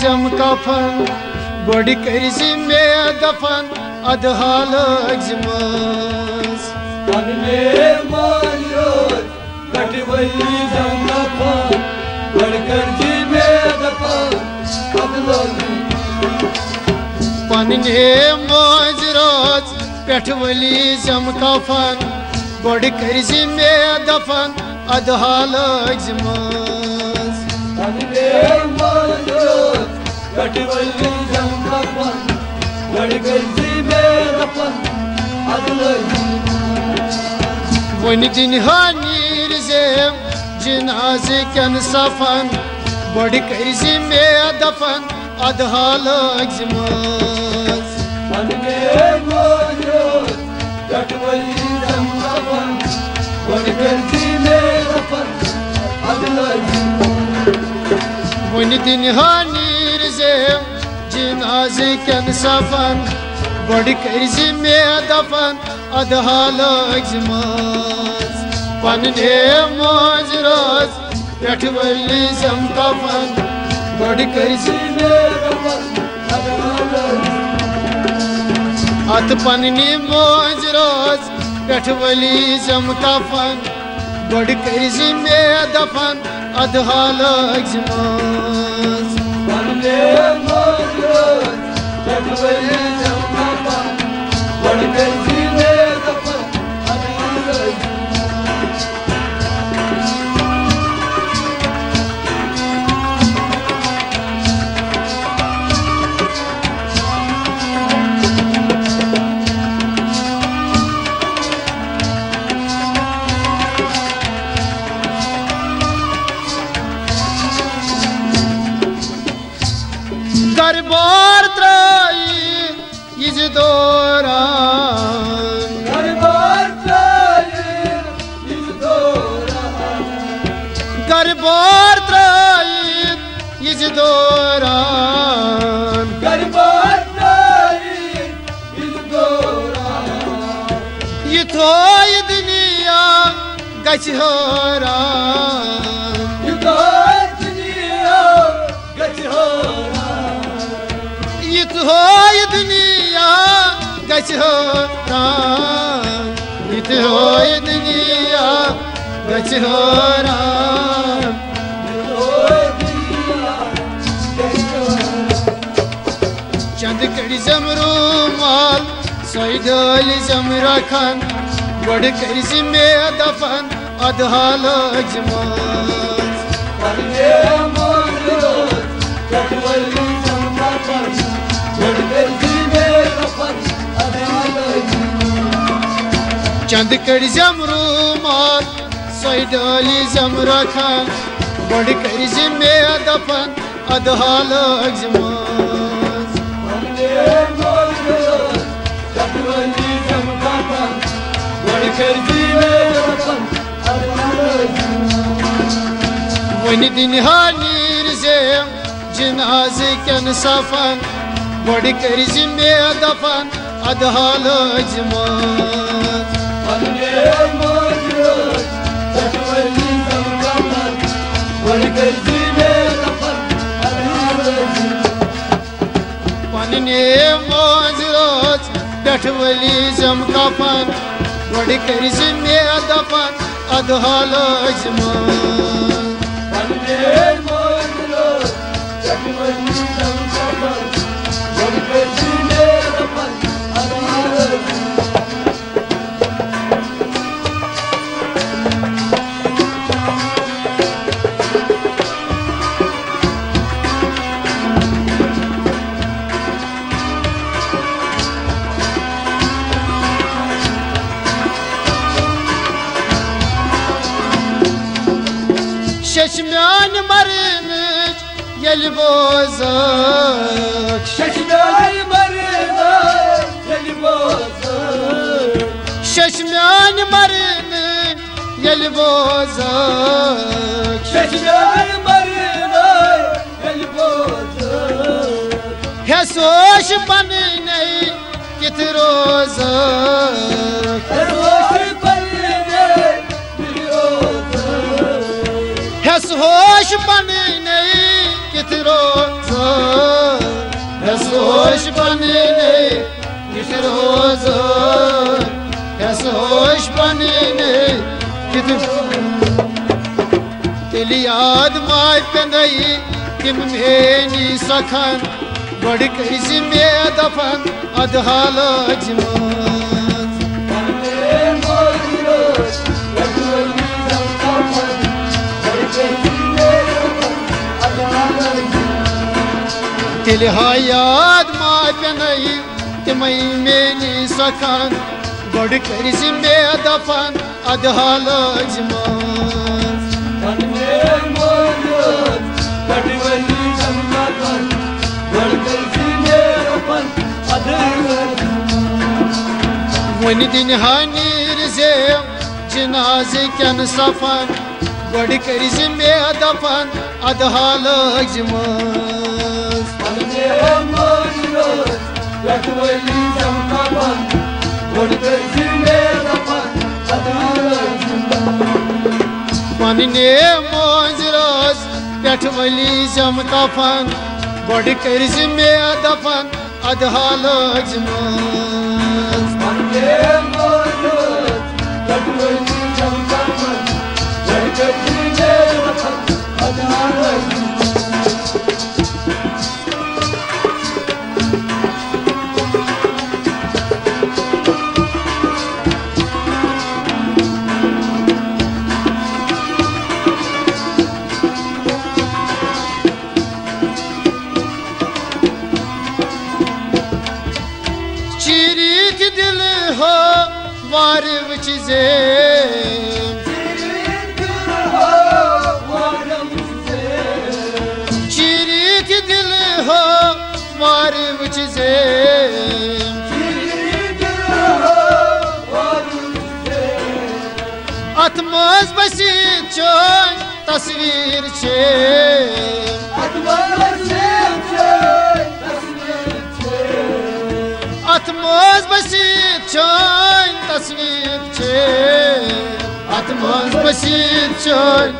जम कफन गोड़ करजी मे दफन अदहाल अजमस पन्ने मज रोज पेठ वली जम कफन गोड़ करजी मे दफन अदहाल अजमस वन दिन नीर जेम जिनाज कन सफन गोड़ करजी मे दफन अदहाल अजमस वन दिन नीर जेम जिनाज कन सफन गोड़ करजी मे दफन अदहाल अजमस पन्ने मज रोज पेठ वली जम कफन गोड़ करजी मे अत पन्ने मज रोज पेठ वली जम कफन गोड़ करजी मे दफन अदहाल अजमस दरबार त्राई इज दौरान दरबार त्राई इज दौरान ये थोई दुनिया गछ होरान ये थोई दुनिया गछ होरान ये थोई दुनिया गछ होरान चंद कड़ी जमरू माल सैदल जम रखन गोड़ करजी मे दफन अदहाल अजमस चंद कड़ी जमरू माल सैदल जम रखन गोड़ करजी मे दफन अदहाल अजमस वन दिन नीर जेम जिनाज कन सफन गोड़ करजी मे दफन अदहाल अजमस पन्ने मज रोज पेठ वली जम कफन गोड़ करजी मे दफन अदहाल अजमस शशम्यान मरनच यल बोजक शशम्यान मरनच यल बोजक शशम्यान मरनच यल बोजक शशम्यान मरनच यल बोजक है सोश पन्ने कित रोजक होश पन्ने कित रोजक होश बने कित रोज होश बने कित तेल याद माय पेंदई तिम मेनी सखन बड़ करिसि मे दफन अदहाल अजमत तेल याद माय पेंदई तिम मेनी सखन बड़ करिसि मे दफन अदहाल अजमत वन दिन हानीर से जनाजे कन सफन बड़ करिसि मे दफन अदहाल अजमत पन्ने मोज रोज पेठ वली जम कफन बड़ करिसि मे दफन अदहाल अजमत दिल हो वार विच चीरीत दिल हो वार विच अतमोज बसी चोन तस्वीर छे अतमोज बसी चोन तस्वीर छे अतमोज बसी चोन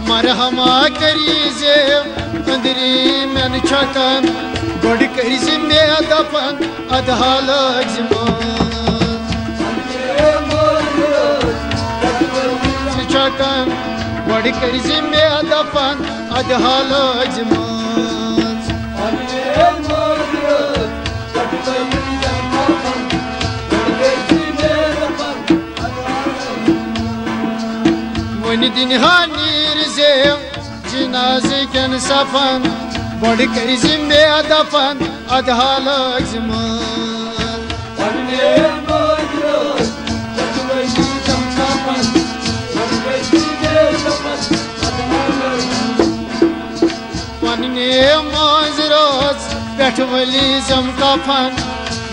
मरहमा करी जे अंदरी मन छकन बड़ करिसि मे दफन अदहाल अजमत छकन बड़ करिसि मे दफन अदहाल अजमत वन दिन हानीर से जनाजे कन सफन बड़ करिसि मे दफन अदहाल अजमत पन्ने मोज रोज पेठ वली जम कफन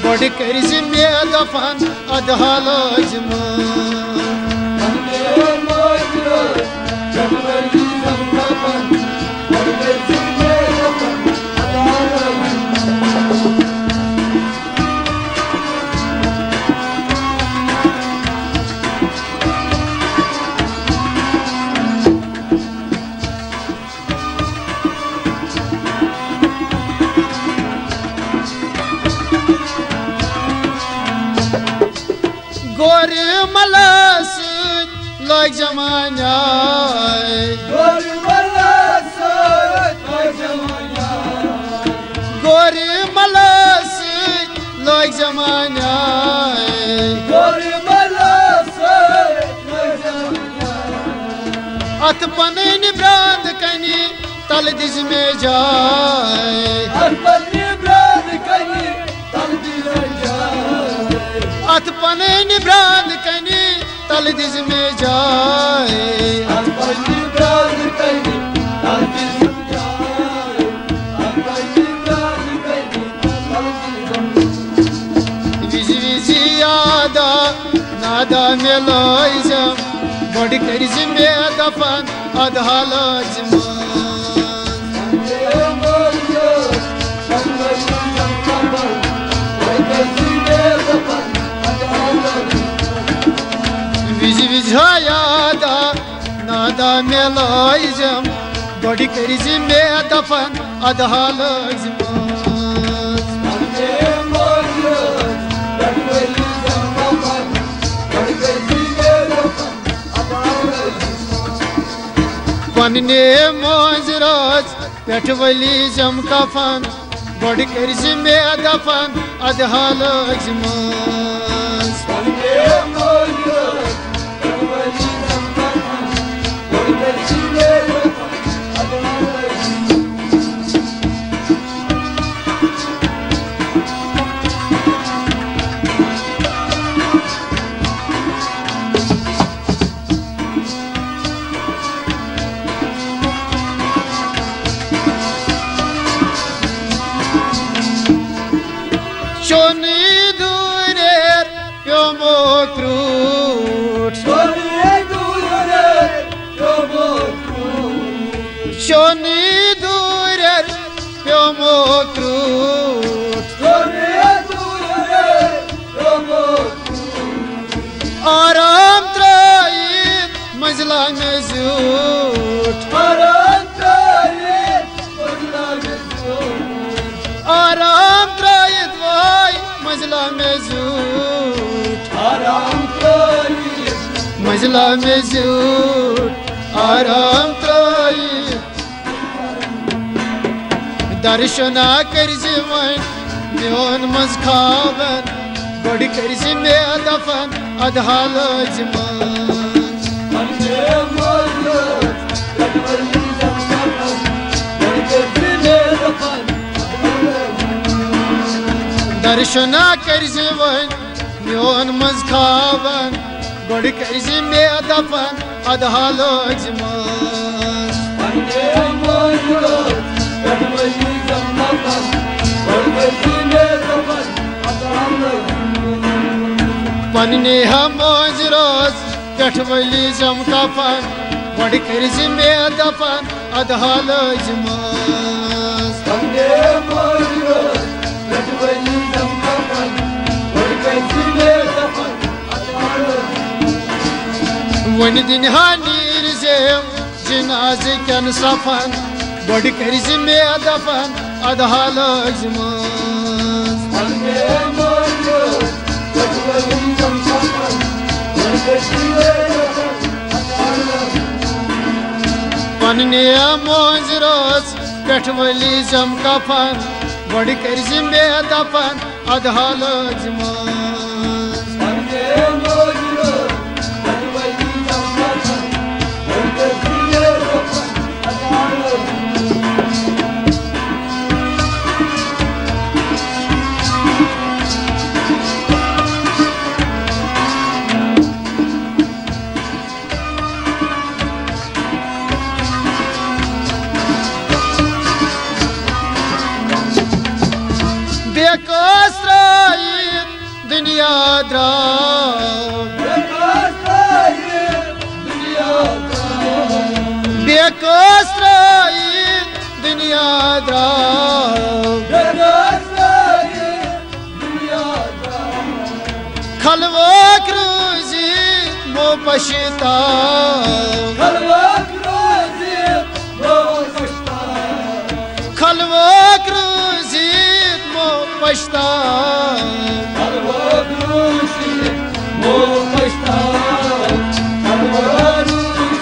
बड़ करिसि मे दफन अदहाल अजमत गोर मलस लोग जमाना गोर मलस लोग जमाना अत पन ब्रांद कनी तल दिज में जाए अत पन ब्रांद कनी तल दिज में जाए विज विजी यादा नादा मेलोइजम बड़ करिसि मे दफन अदहाल अजमत विज विज यादा अदा में लाइजम बड़ी करिज में दफन अदा लाइजम पन्ने मोजराज पेट वलीजम कफन बड़ी करिज में दफन अदा लाइजम Shoni durer yomo krut Shoni durer yomo krut Shoni durer yomo krut Shoni durer yomo krut Aram trayit majla mezut Aram trayit majla mezut Aram trayit मजला में झूठ आराम मजला में झूठ आराम दर्शना कर मोन मज खावन बड़ी कर में दफन अदहाल दर्शना कर मोन मज खावन बड़ी कर में दफन अदहाल पन्ने मोज रोज पेट वलीजम कफन बड़ी कर में दफन अदहाल वन दिन नीर जेम जनाज कन सफन बड़ी कर में दफन अदहाल पन्ने मोज रोज पेट वलीजम कफन बड़ी कर में दफन अदहाल बेकसरायत दुनिया द्राव बेकसरायत दुनिया द्राव खलवक रोजी मो पछताव खलवक रोजी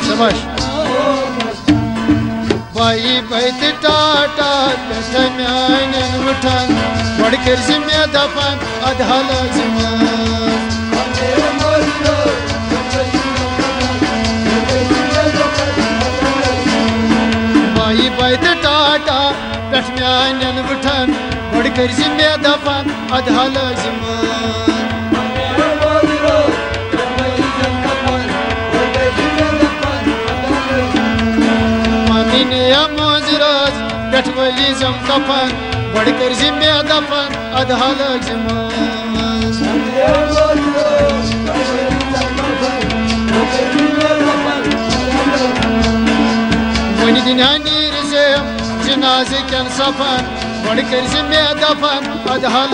शाबाश भाई बैत टाटा म्यान उठन बड़ कर में दफन अदहल भाई बैत टाटा म्यान उठन बड़ कर में दफन अदहल मोजराज पेट वलीजम कफन बड़ कर में दफन अदहाल वन दिन नीर जेम जनाज कन सफन बड़ कर में दफन अदहाल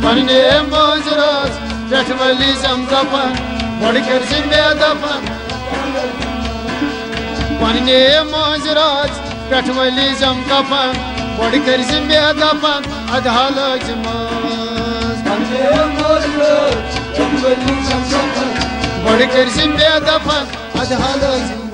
पन्ने मोजराज पेट वलीजम कफन बड़ कर में दफन पन्ने माजराज पेठ वली जम कफन बड़ करजिम बेदफन अधा लजम बड़ करजिम बेदफन अधा लजम